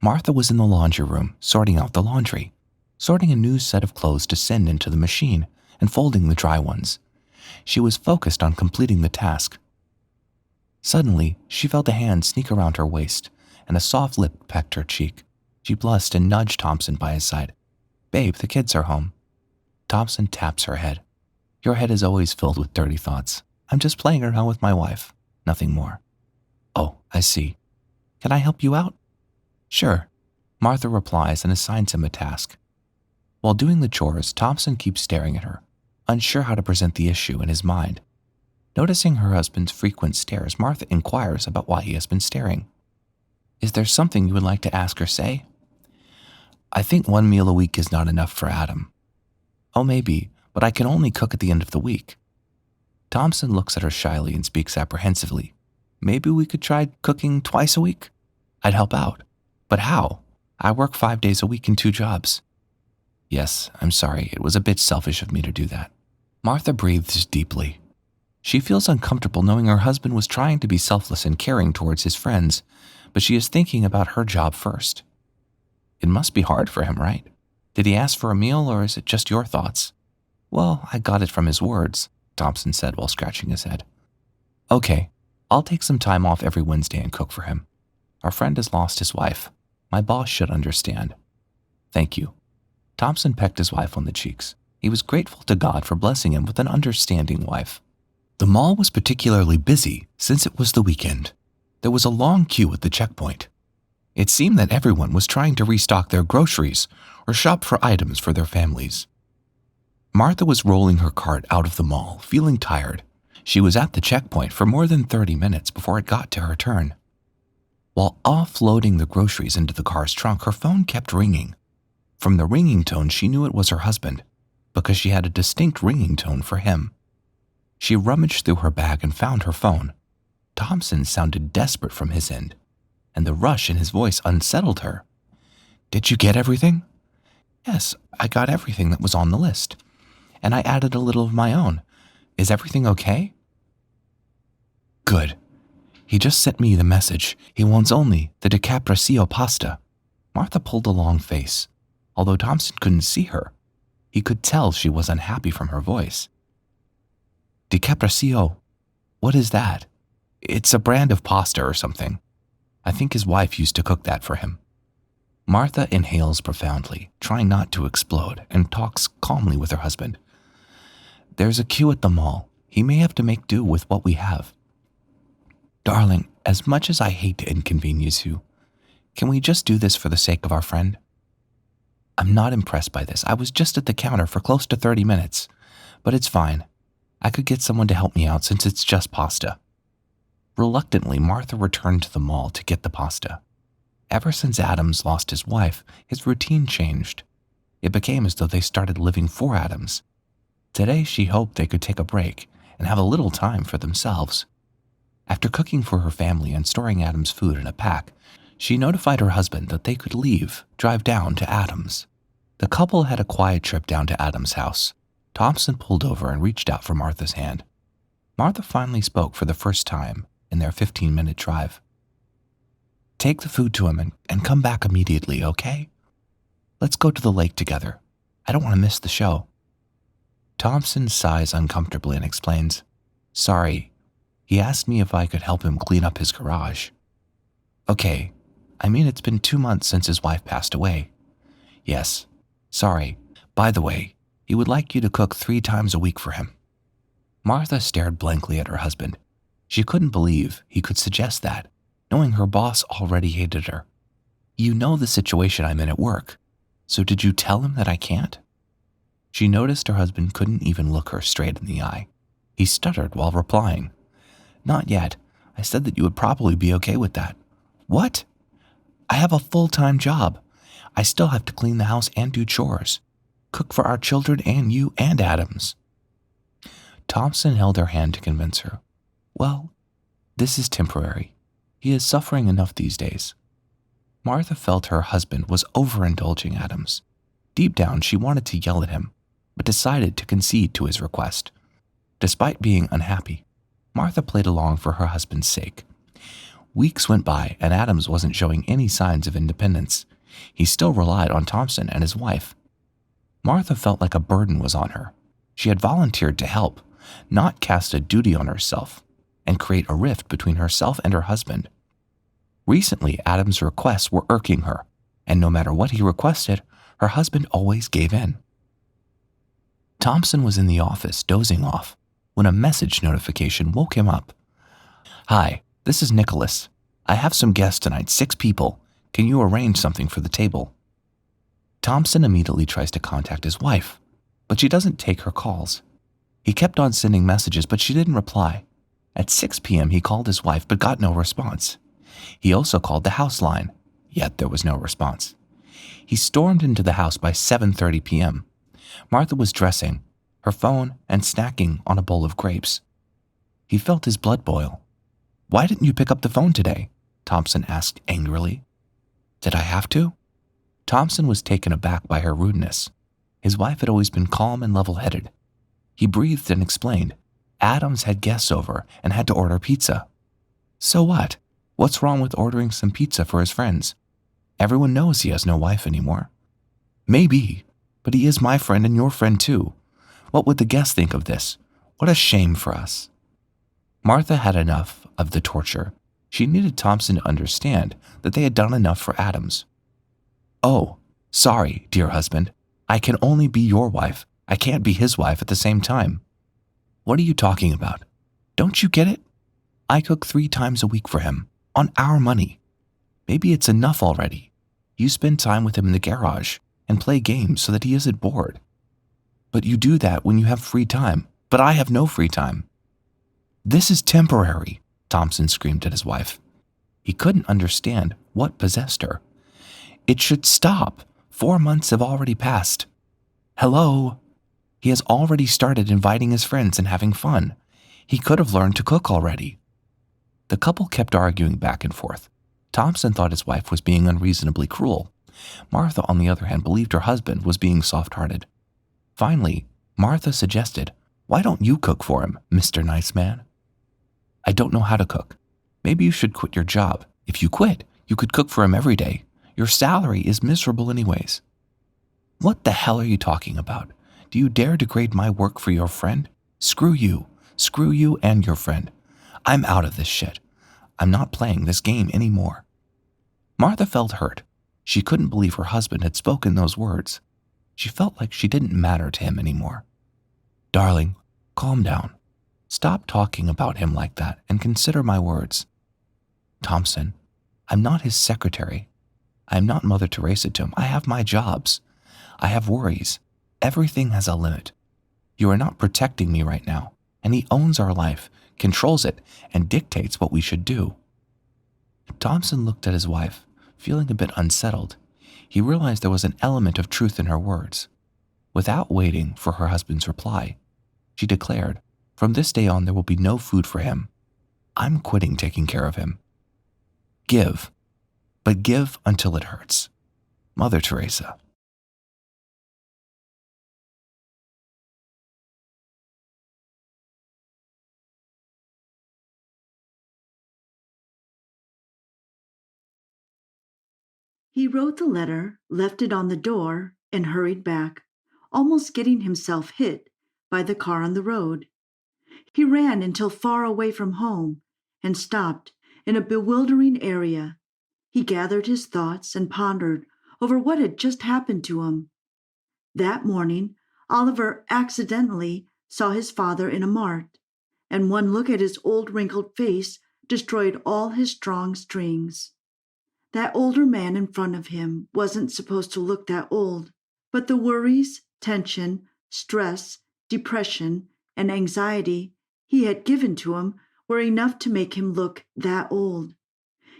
[SPEAKER 2] Martha was in the laundry room, sorting out the laundry, sorting a new set of clothes to send into the machine, and folding the dry ones. She was focused on completing the task. Suddenly, she felt a hand sneak around her waist, and a soft lip pecked her cheek. She blushed and nudged Thompson by his side. "Babe, the kids are home." Thompson taps her head. "Your head is always filled with dirty thoughts. I'm just playing around with my wife. Nothing more." "Oh, I see. Can I help you out?" "Sure." Martha replies and assigns him a task. While doing the chores, Thompson keeps staring at her, unsure how to present the issue in his mind. Noticing her husband's frequent stares, Martha inquires about why he has been staring. "Is there something you would like to ask or say?" "I think 1 meal a week is not enough for Adam." "Oh, maybe, but I can only cook at the end of the week." Thompson looks at her shyly and speaks apprehensively. "Maybe we could try cooking twice a week? I'd help out. But how? I work 5 days a week in 2 jobs." "Yes, I'm sorry. It was a bit selfish of me to do that." Martha breathes deeply. She feels uncomfortable knowing her husband was trying to be selfless and caring towards his friends, but she is thinking about her job first. It must be hard for him, right? Did he ask for a meal, or is it just your thoughts? "Well, I got it from his words," Thompson said while scratching his head. "Okay, I'll take some time off every Wednesday and cook for him. Our friend has lost his wife. My boss should understand." "Thank you." Thompson pecked his wife on the cheeks. He was grateful to God for blessing him with an understanding wife. The mall was particularly busy since it was the weekend. There was a long queue at the checkpoint. It seemed that everyone was trying to restock their groceries or shop for items for their families. Martha was rolling her cart out of the mall, feeling tired. She was at the checkpoint for more than 30 minutes before it got to her turn. While offloading the groceries into the car's trunk, her phone kept ringing. From the ringing tone, she knew it was her husband, because she had a distinct ringing tone for him. She rummaged through her bag and found her phone. Thompson sounded desperate from his end, and the rush in his voice unsettled her. "Did you get everything?" "Yes, I got everything that was on the list, and I added a little of my own. Is everything okay?" "Good. He just sent me the message. He wants only the DiCaprio pasta." Martha pulled a long face. Although Thompson couldn't see her, he could tell she was unhappy from her voice. "DiCaprio? What is that?" "It's a brand of pasta or something. I think his wife used to cook that for him." Martha inhales profoundly, trying not to explode, and talks calmly with her husband. "There's a queue at the mall. He may have to make do with what we have." "Darling, as much as I hate to inconvenience you, can we just do this for the sake of our friend?" "I'm not impressed by this. I was just at the counter for close to 30 minutes, but it's fine. I could get someone to help me out since it's just pasta." Reluctantly, Martha returned to the mall to get the pasta. Ever since Adams lost his wife, his routine changed. It became as though they started living for Adams. Today, she hoped they could take a break and have a little time for themselves. After cooking for her family and storing Adams' food in a pack, she notified her husband that they could leave, drive down to Adams. The couple had a quiet trip down to Adams' house. Thompson pulled over and reached out for Martha's hand. Martha finally spoke for the first time in their 15-minute drive. Take the food to him and come back immediately, okay? Let's go to the lake together. I don't want to miss the show. Thompson sighs uncomfortably and explains, Sorry, he asked me if I could help him clean up his garage. Okay, I mean it's been 2 months since his wife passed away. Yes, sorry. By the way, he would like you to cook 3 times a week for him. Martha stared blankly at her husband. She couldn't believe he could suggest that, knowing her boss already hated her. You know the situation I'm in at work, so did you tell him that I can't? She noticed her husband couldn't even look her straight in the eye. He stuttered while replying. Not yet. I said that you would probably be okay with that. What? I have a full-time job. I still have to clean the house and do chores. Cook for our children and you and Adams. Thompson held her hand to convince her. Well, this is temporary. He is suffering enough these days. Martha felt her husband was overindulging Adams. Deep down, she wanted to yell at him, but decided to concede to his request. Despite being unhappy, Martha played along for her husband's sake. Weeks went by and Adams wasn't showing any signs of independence. He still relied on Thompson and his wife. Martha felt like a burden was on her. She had volunteered to help, not cast a duty on herself, and create a rift between herself and her husband. Recently, Adams' requests were irking her, and no matter what he requested, her husband always gave in. Thompson was in the office dozing off when a message notification woke him up. Hi, this is Nicholas. I have some guests tonight, 6 people. Can you arrange something for the table? Thompson immediately tries to contact his wife, but she doesn't take her calls. He kept on sending messages, but she didn't reply. At 6 p.m., he called his wife, but got no response. He also called the house line, yet there was no response. He stormed into the house by 7:30 p.m. Martha was dressing, her phone, and snacking on a bowl of grapes. He felt his blood boil. Why didn't you pick up the phone today? Thompson asked angrily. Did I have to? Thompson was taken aback by her rudeness. His wife had always been calm and level-headed. He breathed and explained. Adams had guests over and had to order pizza. So what? What's wrong with ordering some pizza for his friends? Everyone knows he has no wife anymore. Maybe, but he is my friend and your friend too. What would the guests think of this? What a shame for us. Martha had enough of the torture. She needed Thompson to understand that they had done enough for Adams. Oh, sorry, dear husband. I can only be your wife. I can't be his wife at the same time. What are you talking about? Don't you get it? I cook 3 times a week for him, on our money. Maybe it's enough already. You spend time with him in the garage and play games so that he isn't bored. But you do that when you have free time, but I have no free time. This is temporary, Thompson screamed at his wife. He couldn't understand what possessed her. It should stop. 4 months have already passed. Hello? He has already started inviting his friends and having fun. He could have learned to cook already. The couple kept arguing back and forth. Thompson thought his wife was being unreasonably cruel. Martha, on the other hand, believed her husband was being soft-hearted. Finally, Martha suggested, Why don't you cook for him, Mr. Nice Man? I don't know how to cook. Maybe you should quit your job. If you quit, you could cook for him every day. Your salary is miserable anyways. What the hell are you talking about? Do you dare degrade my work for your friend? Screw you. Screw you and your friend. I'm out of this shit. I'm not playing this game anymore. Martha felt hurt. She couldn't believe her husband had spoken those words. She felt like she didn't matter to him anymore. Darling, calm down. Stop talking about him like that and consider my words. Thompson, I'm not his secretary. I'm not Mother Teresa to him. I have my jobs. I have worries. Everything has a limit. You are not protecting me right now, and he owns our life, controls it, and dictates what we should do. Thompson looked at his wife, feeling a bit unsettled. He realized there was an element of truth in her words. Without waiting for her husband's reply, she declared, From this day on there will be no food for him. I'm quitting taking care of him. Give, but give until it hurts. Mother Teresa.
[SPEAKER 3] He wrote the letter, left it on the door, and hurried back, almost getting himself hit by the car on the road. He ran until far away from home and stopped in a bewildering area. He gathered his thoughts and pondered over what had just happened to him. That morning, Oliver accidentally saw his father in a mart, and one look at his old wrinkled face destroyed all his strong strings. That older man in front of him wasn't supposed to look that old, but the worries, tension, stress, depression, and anxiety he had given to him were enough to make him look that old.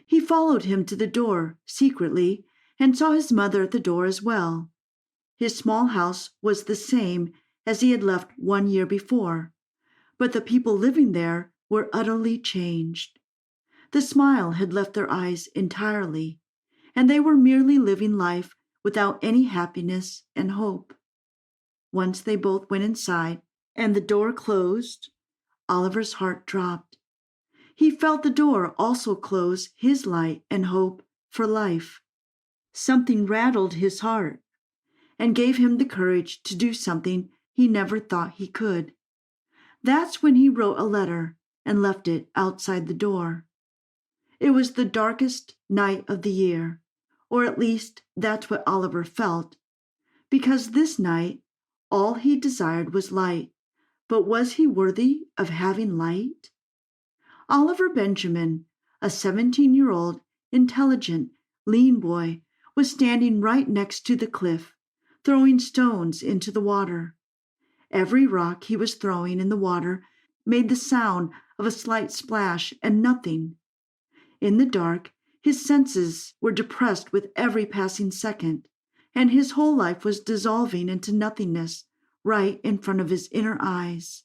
[SPEAKER 3] He followed him to the door, secretly, and saw his mother at the door as well. His small house was the same as he had left 1 year before, but the people living there were utterly changed. The smile had left their eyes entirely, and they were merely living life without any happiness and hope. Once they both went inside, and the door closed, Oliver's heart dropped. He felt the door also close his light and hope for life. Something rattled his heart and gave him the courage to do something he never thought he could. That's when he wrote a letter and left it outside the door. It was the darkest night of the year, or at least that's what Oliver felt, because this night all he desired was light. But was he worthy of having light? Oliver Benjamin, a 17-year-old, intelligent, lean boy, was standing right next to the cliff, throwing stones into the water. Every rock he was throwing in the water made the sound of a slight splash and nothing. In the dark, his senses were depressed with every passing second, and his whole life was dissolving into nothingness right in front of his inner eyes.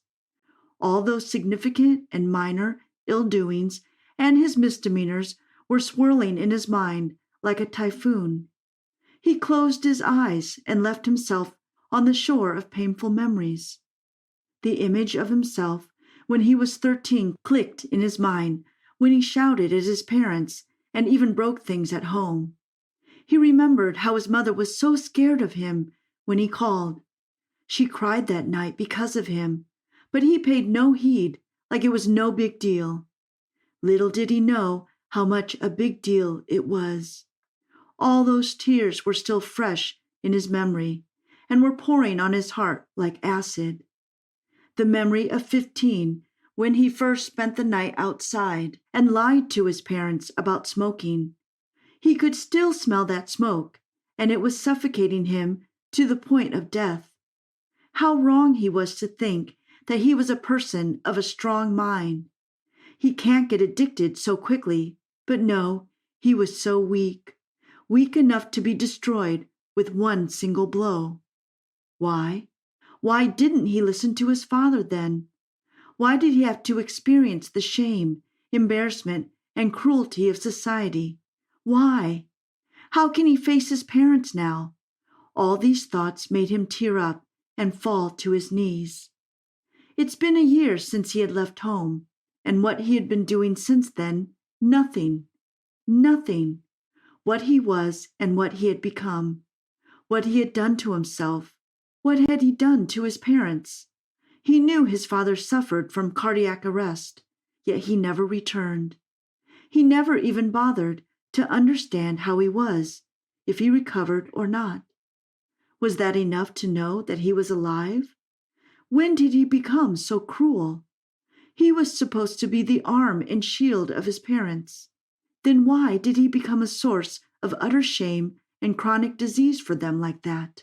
[SPEAKER 3] All those significant and minor ill-doings and his misdemeanors were swirling in his mind like a typhoon. He closed his eyes and left himself on the shore of painful memories. The image of himself when he was 13 clicked in his mind when he shouted at his parents and even broke things at home. He remembered how his mother was so scared of him when he called. She cried that night because of him, but he paid no heed, like it was no big deal. Little did he know how much a big deal it was. All those tears were still fresh in his memory and were pouring on his heart like acid. The memory of 15, when he first spent the night outside and lied to his parents about smoking. He could still smell that smoke, and it was suffocating him to the point of death. How wrong he was to think that he was a person of a strong mind. He can't get addicted so quickly, but no, he was so weak enough to be destroyed with one single blow. Why? Why didn't he listen to his father then? Why did he have to experience the shame, embarrassment, and cruelty of society? Why? How can he face his parents now? All these thoughts made him tear up and fall to his knees. It's been a year since he had left home, and what he had been doing since then, nothing. Nothing. What he was and what he had become. What he had done to himself. What had he done to his parents? He knew his father suffered from cardiac arrest, yet he never returned. He never even bothered to understand how he was, if he recovered or not. Was that enough to know that he was alive? When did he become so cruel? He was supposed to be the arm and shield of his parents. Then why did he become a source of utter shame and chronic disease for them like that?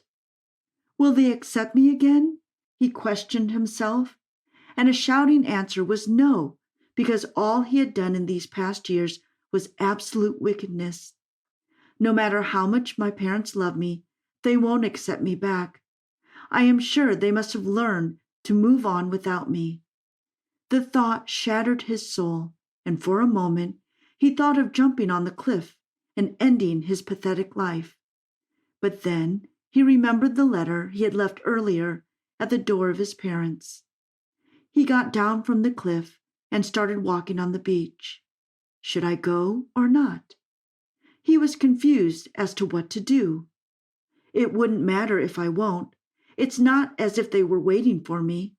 [SPEAKER 3] Will they accept me again? He questioned himself, and a shouting answer was no, because all he had done in these past years was absolute wickedness. No matter how much my parents love me, they won't accept me back. I am sure they must have learned to move on without me. The thought shattered his soul, and for a moment he thought of jumping on the cliff and ending his pathetic life. But then he remembered the letter he had left earlier at the door of his parents. He got down from the cliff and started walking on the beach. Should I go or not? He was confused as to what to do. It wouldn't matter if I won't. It's not as if they were waiting for me.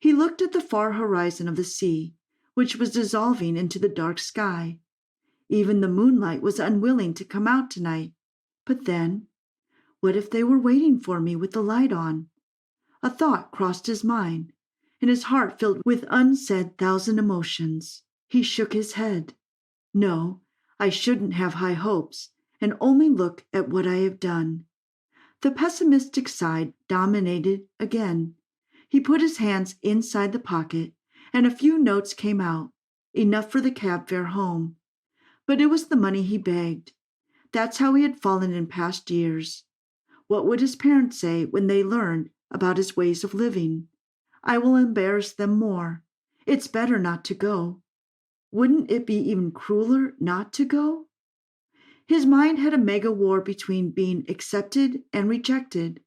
[SPEAKER 3] He looked at the far horizon of the sea, which was dissolving into the dark sky. Even the moonlight was unwilling to come out tonight. But then, what if they were waiting for me with the light on? A thought crossed his mind, and his heart filled with unsaid thousand emotions. He shook his head. No, I shouldn't have high hopes, and only look at what I have done. The pessimistic side dominated again. He put his hands inside the pocket, and a few notes came out, enough for the cab fare home. But it was the money he begged. That's how he had fallen in past years. What would his parents say when they learned about his ways of living? I will embarrass them more. It's better not to go. Wouldn't it be even crueler not to go? His mind had a mega war between being accepted and rejected.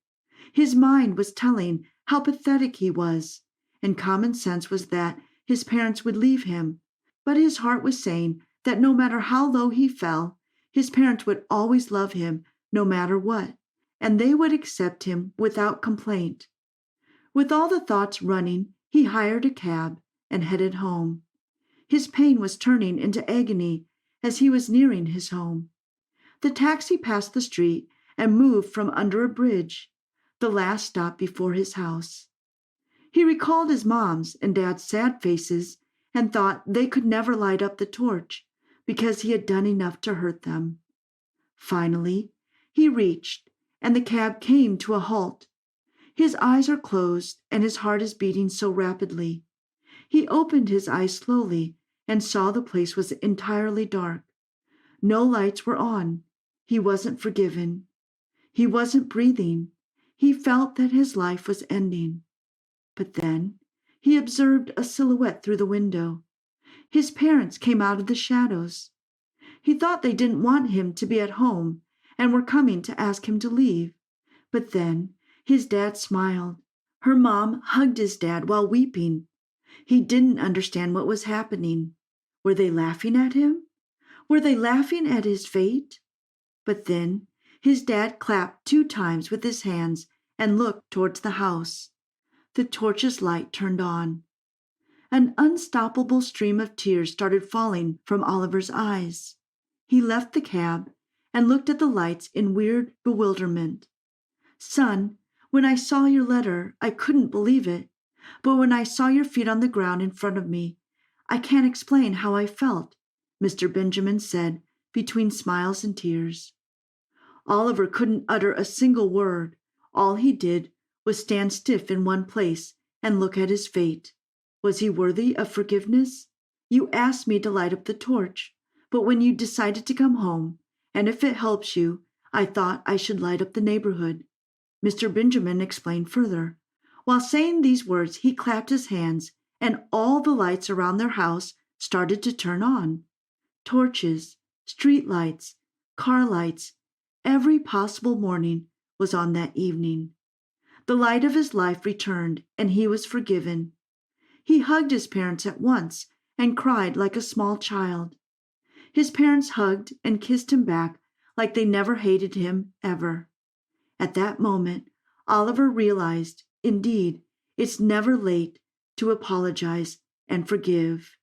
[SPEAKER 3] His mind was telling how pathetic he was, and common sense was that his parents would leave him, but his heart was saying that no matter how low he fell, his parents would always love him no matter what, and they would accept him without complaint. With all the thoughts running, he hired a cab and headed home. His pain was turning into agony as he was nearing his home. The taxi passed the street and moved from under a bridge, the last stop before his house. He recalled his mom's and dad's sad faces and thought they could never light up the torch because he had done enough to hurt them. Finally, he reached, and the cab came to a halt. His eyes are closed, and his heart is beating so rapidly. He opened his eyes slowly and saw the place was entirely dark. No lights were on. He wasn't forgiven. He wasn't breathing. He felt that his life was ending. But then he observed a silhouette through the window. His parents came out of the shadows. He thought they didn't want him to be at home and were coming to ask him to leave. But then his dad smiled. Her mom hugged his dad while weeping. He didn't understand what was happening. Were they laughing at him? Were they laughing at his fate? But then his dad clapped 2 times with his hands and looked towards the house. The torch's light turned on. An unstoppable stream of tears started falling from Oliver's eyes. He left the cab and looked at the lights in weird bewilderment. Son, when I saw your letter, I couldn't believe it. But when I saw your feet on the ground in front of me, I can't explain how I felt, Mr. Benjamin said between smiles and tears. Oliver couldn't utter a single word. All he did was stand stiff in one place and look at his fate. Was he worthy of forgiveness? You asked me to light up the torch, but when you decided to come home, and if it helps you, I thought I should light up the neighborhood. Mr. Benjamin explained further. While saying these words, he clapped his hands, and all the lights around their house started to turn on. Torches, street lights, car lights, every possible morning was on that evening. The light of his life returned, and he was forgiven. He hugged his parents at once and cried like a small child. His parents hugged and kissed him back like they never hated him ever. At that moment, Oliver realized, indeed, it's never late to apologize and forgive.